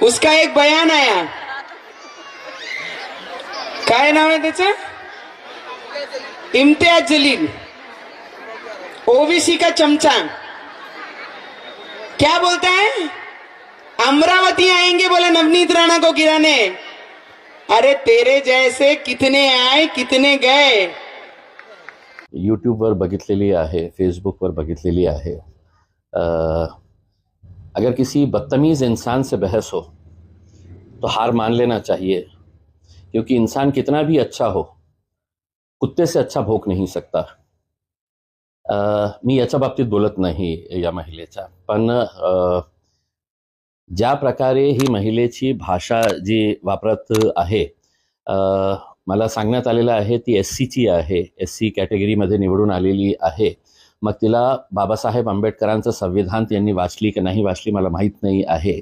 उसका एक बयान आया, काय नाव आहे त्याचं, इम्तियाज जलील, ओबीसी का चमचा। क्या बोलता है, अमरावती आएंगे बोले नवनीत राणा को गिराने। अरे तेरे जैसे कितने आए कितने गए। यूट्यूबवर बघितलेली आहे, फेसबुकवर बघितलेली आहे। अगर किसी बदतमीज़ इंसान से बहस हो तो हार मान लेना चाहिए, क्योंकि इंसान कितना भी अच्छा हो कुत्ते से अच्छा भोग नहीं सकता। मी याच्या बाबतीत बोलत नाही या महिलेच्या, पण ज्या प्रकारे ही महिलेची भाषा जी वापरत आहे, मला सांगण्यात आलेलं आहे ती SCची आहे, SC कॅटेगरीमध्ये निवडून आलेली आहे। मग तिला बाबासाहेब आंबेडकरांचं संविधान त्यांनी वाचली की नाही वाचली मला माहीत नाही आहे,